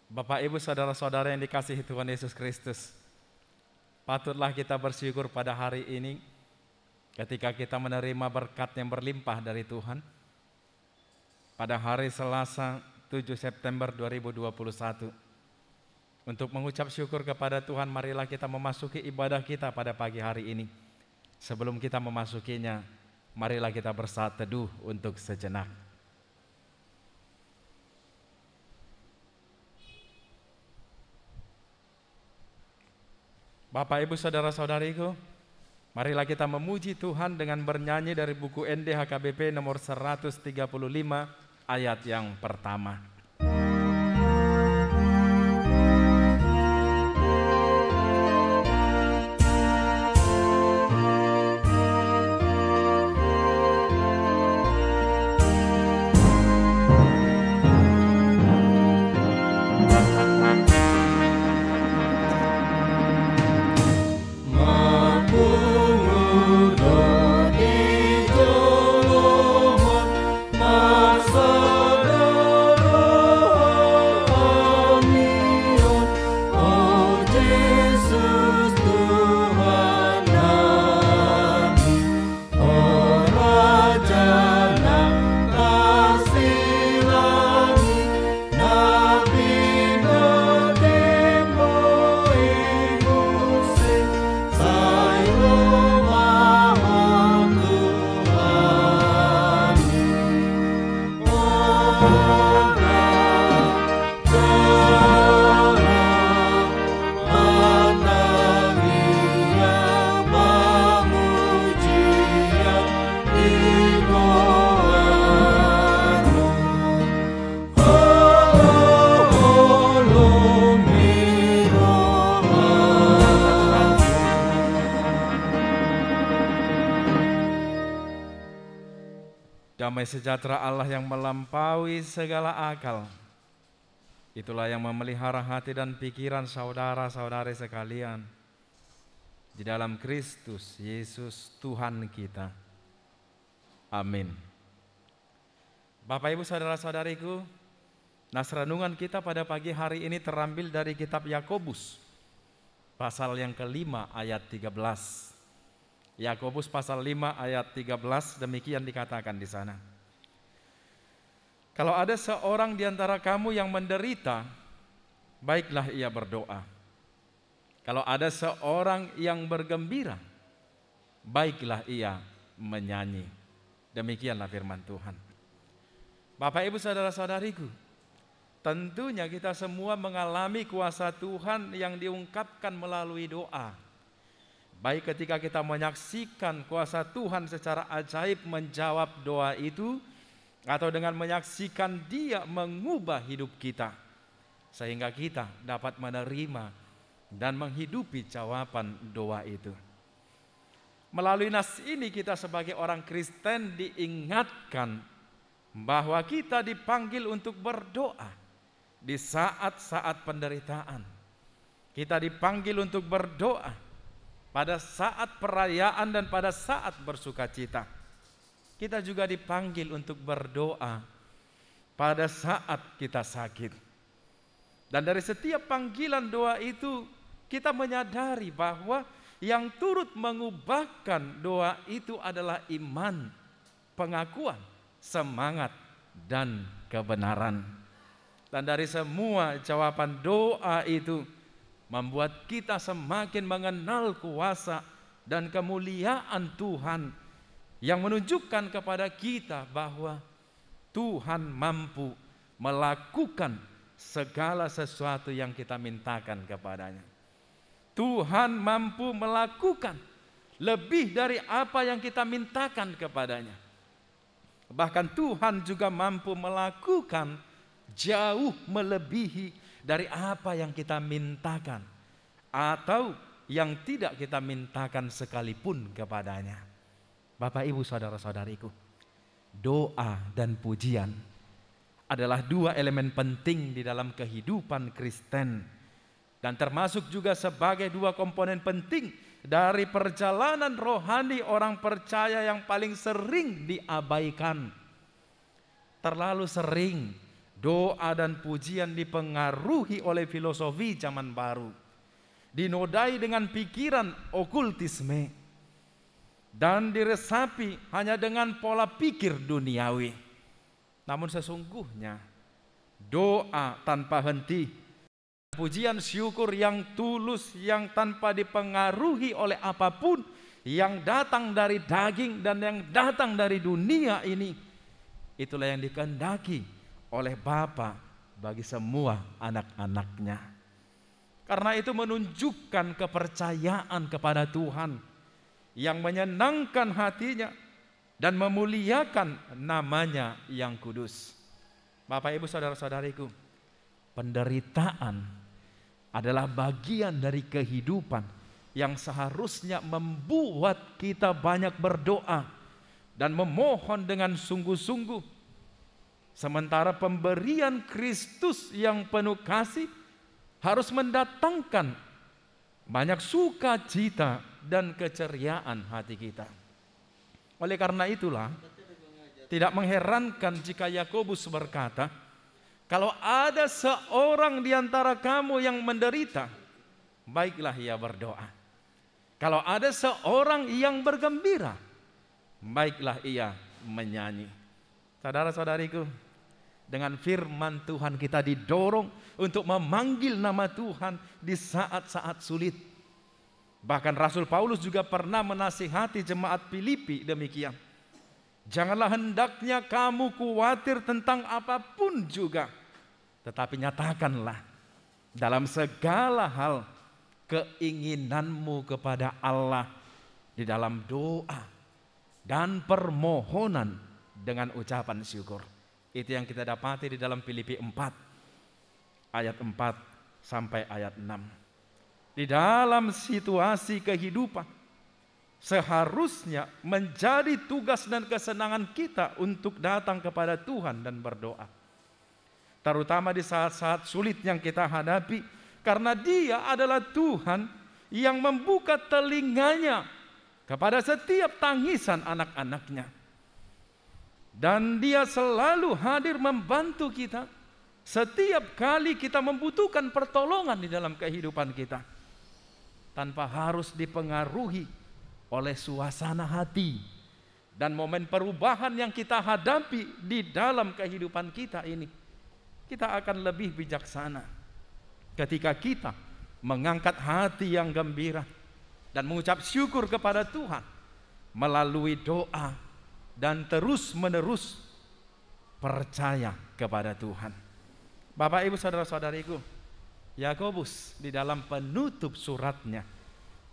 Bapak, Ibu, saudara-saudara yang dikasihi Tuhan Yesus Kristus, patutlah kita bersyukur pada hari ini ketika kita menerima berkat yang berlimpah dari Tuhan. Pada hari Selasa 7 September 2021, untuk mengucap syukur kepada Tuhan, marilah kita memasuki ibadah kita pada pagi hari ini. Sebelum kita memasukinya, marilah kita bersaat teduh untuk sejenak. Bapak, Ibu, saudara-saudariku, marilah kita memuji Tuhan dengan bernyanyi dari buku NDHKBP nomor 135 ayat yang pertama. Damai sejahtera Allah yang melampaui segala akal, itulah yang memelihara hati dan pikiran saudara-saudari sekalian di dalam Kristus Yesus Tuhan kita. Amin. Bapak, Ibu, saudara-saudariku, nas renungan kita pada pagi hari ini terambil dari kitab Yakobus pasal yang kelima ayat 13. Yakobus pasal 5 ayat 13, demikian dikatakan di sana. Kalau ada seorang di antara kamu yang menderita, baiklah ia berdoa. Kalau ada seorang yang bergembira, baiklah ia menyanyi. Demikianlah firman Tuhan. Bapak, Ibu, saudara-saudariku, tentunya kita semua mengalami kuasa Tuhan yang diungkapkan melalui doa. Baik ketika kita menyaksikan kuasa Tuhan secara ajaib menjawab doa itu, atau dengan menyaksikan Dia mengubah hidup kita, sehingga kita dapat menerima dan menghidupi jawaban doa itu. Melalui nas ini kita sebagai orang Kristen diingatkan bahwa kita dipanggil untuk berdoa di saat-saat penderitaan. Kita dipanggil untuk berdoa pada saat perayaan dan pada saat bersuka cita. Kita juga dipanggil untuk berdoa pada saat kita sakit. Dan dari setiap panggilan doa itu kita menyadari bahwa yang turut mengubahkan doa itu adalah iman, pengakuan, semangat, dan kebenaran. Dan dari semua jawaban doa itu membuat kita semakin mengenal kuasa dan kemuliaan Tuhan yang menunjukkan kepada kita bahwa Tuhan mampu melakukan segala sesuatu yang kita mintakan kepadanya. Tuhan mampu melakukan lebih dari apa yang kita mintakan kepadanya. Bahkan Tuhan juga mampu melakukan jauh melebihi dari apa yang kita mintakan atau yang tidak kita mintakan sekalipun kepadanya. Bapak, Ibu, saudara-saudariku, doa dan pujian adalah dua elemen penting di dalam kehidupan Kristen dan termasuk juga sebagai dua komponen penting dari perjalanan rohani orang percaya yang paling sering diabaikan. Terlalu sering Doa dan pujian dipengaruhi oleh filosofi zaman baru, dinodai dengan pikiran okultisme, dan diresapi hanya dengan pola pikir duniawi. Namun sesungguhnya doa tanpa henti, pujian syukur yang tulus, yang tanpa dipengaruhi oleh apapun yang datang dari daging dan yang datang dari dunia ini, itulah yang dikehendaki oleh Bapa bagi semua anak-anaknya. Karena itu menunjukkan kepercayaan kepada Tuhan yang menyenangkan hatinya dan memuliakan namanya yang kudus. Bapak, Ibu, saudara-saudariku, penderitaan adalah bagian dari kehidupan yang seharusnya membuat kita banyak berdoa dan memohon dengan sungguh-sungguh. Sementara pemberian Kristus yang penuh kasih harus mendatangkan banyak sukacita dan keceriaan hati kita. Oleh karena itulah, tidak mengherankan jika Yakobus berkata, kalau ada seorang di antara kamu yang menderita, baiklah ia berdoa. Kalau ada seorang yang bergembira, baiklah ia menyanyi. Saudara-saudariku, dengan firman Tuhan kita didorong untuk memanggil nama Tuhan di saat-saat sulit. Bahkan Rasul Paulus juga pernah menasihati jemaat Filipi demikian. Janganlah hendaknya kamu khawatir tentang apapun juga, tetapi nyatakanlah dalam segala hal keinginanmu kepada Allah di dalam doa dan permohonan dengan ucapan syukur. Itu yang kita dapati di dalam Filipi 4 ayat 4 sampai ayat 6. Di dalam situasi kehidupan seharusnya menjadi tugas dan kesenangan kita untuk datang kepada Tuhan dan berdoa. Terutama di saat-saat sulit yang kita hadapi, karena Dia adalah Tuhan yang membuka telinganya kepada setiap tangisan anak-anaknya. Dan Dia selalu hadir membantu kita setiap kali kita membutuhkan pertolongan di dalam kehidupan kita, tanpa harus dipengaruhi oleh suasana hati dan momen perubahan yang kita hadapi di dalam kehidupan kita ini. Kita akan lebih bijaksana ketika kita mengangkat hati yang gembira dan mengucap syukur kepada Tuhan melalui doa dan terus-menerus percaya kepada Tuhan. Bapak, Ibu, saudara-saudariku, Yakobus di dalam penutup suratnya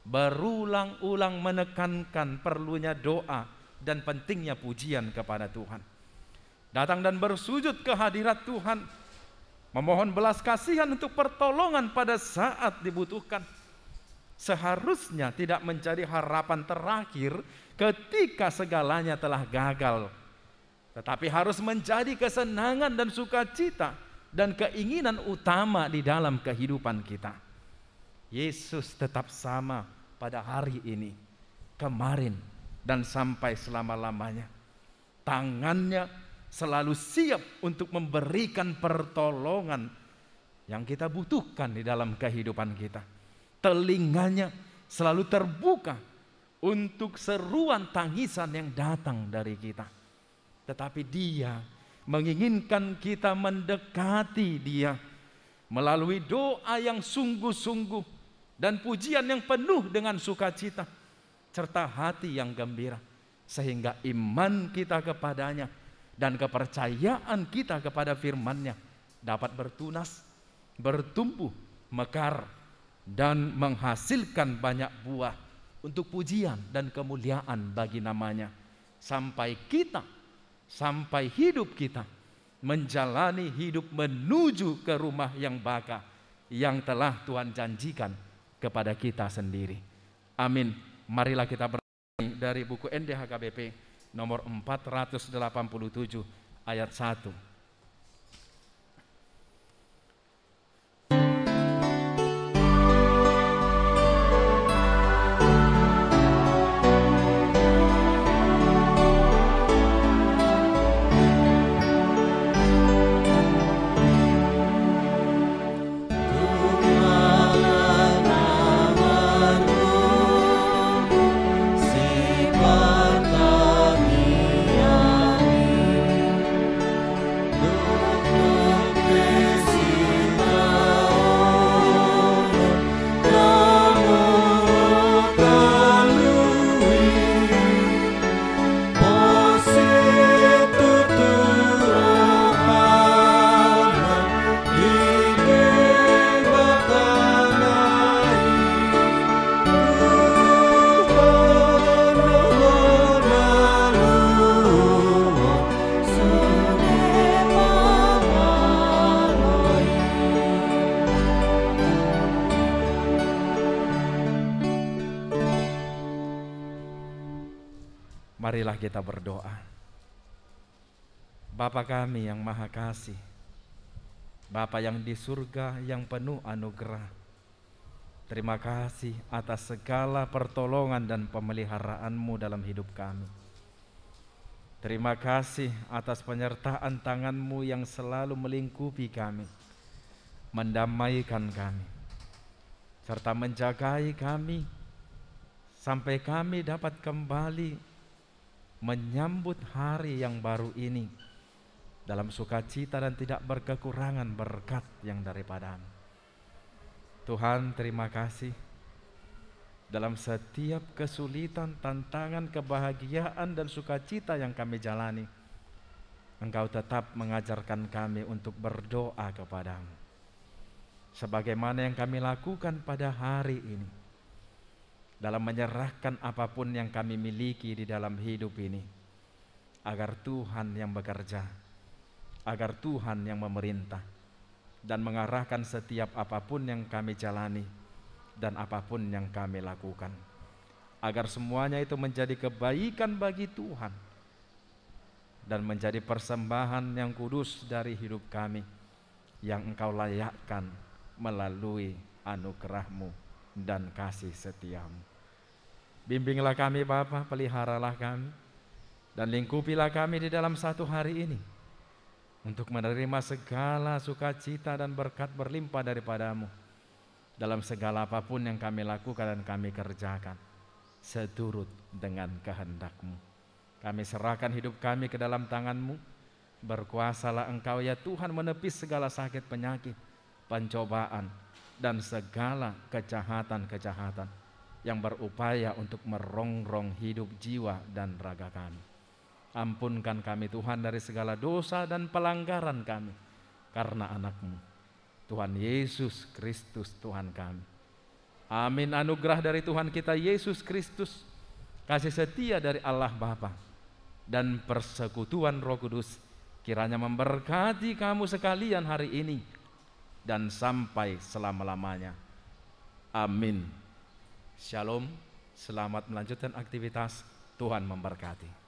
berulang-ulang menekankan perlunya doa dan pentingnya pujian kepada Tuhan. Datang dan bersujud ke hadirat Tuhan, memohon belas kasihan untuk pertolongan pada saat dibutuhkan, seharusnya tidak menjadi harapan terakhir ketika segalanya telah gagal, tetapi harus menjadi kesenangan dan sukacita dan keinginan utama di dalam kehidupan kita. Yesus tetap sama pada hari ini, kemarin, dan sampai selama-lamanya. Tangannya selalu siap untuk memberikan pertolongan yang kita butuhkan di dalam kehidupan kita. Telinganya selalu terbuka untuk seruan tangisan yang datang dari kita. Tetapi Dia menginginkan kita mendekati Dia melalui doa yang sungguh-sungguh dan pujian yang penuh dengan sukacita serta hati yang gembira, sehingga iman kita kepadanya dan kepercayaan kita kepada firman-Nya dapat bertunas, bertumbuh, mekar, dan menghasilkan banyak buah untuk pujian dan kemuliaan bagi namanya, sampai hidup kita menjalani hidup menuju ke rumah yang baka yang telah Tuhan janjikan kepada kita sendiri. Amin. Marilah kita bernyanyi dari buku NDHKBP nomor 487 ayat 1. Marilah kita berdoa. Bapa kami yang Maha Kasih, Bapa yang di surga yang penuh anugerah, terima kasih atas segala pertolongan dan pemeliharaanmu dalam hidup kami. Terima kasih atas penyertaan tanganmu yang selalu melingkupi kami, mendamaikan kami, serta menjagai kami sampai kami dapat kembali menyambut hari yang baru ini dalam sukacita dan tidak berkekurangan berkat yang daripadamu. Tuhan, terima kasih. Dalam setiap kesulitan, tantangan, kebahagiaan dan sukacita yang kami jalani, Engkau tetap mengajarkan kami untuk berdoa kepadamu, sebagaimana yang kami lakukan pada hari ini, dalam menyerahkan apapun yang kami miliki di dalam hidup ini, agar Tuhan yang bekerja, agar Tuhan yang memerintah dan mengarahkan setiap apapun yang kami jalani dan apapun yang kami lakukan, agar semuanya itu menjadi kebaikan bagi Tuhan dan menjadi persembahan yang kudus dari hidup kami yang Engkau layakkan melalui anugerah-Mu dan kasih setia-Mu. Bimbinglah kami Bapa, peliharalah kami, dan lingkupilah kami di dalam satu hari ini untuk menerima segala sukacita dan berkat berlimpah daripadamu dalam segala apapun yang kami lakukan dan kami kerjakan seturut dengan kehendak-Mu. Kami serahkan hidup kami ke dalam tangan-Mu. Berkuasalah Engkau ya Tuhan menepis segala sakit penyakit, pencobaan, dan segala kejahatan-kejahatan yang berupaya untuk merongrong hidup jiwa dan raga kami. Ampunkan kami Tuhan dari segala dosa dan pelanggaran kami karena anak-Mu, Tuhan Yesus Kristus Tuhan kami. Amin. Anugerah dari Tuhan kita Yesus Kristus, kasih setia dari Allah Bapa, dan persekutuan Roh Kudus kiranya memberkati kamu sekalian hari ini dan sampai selama-lamanya. Amin. Shalom. Selamat melanjutkan aktivitas. Tuhan memberkati.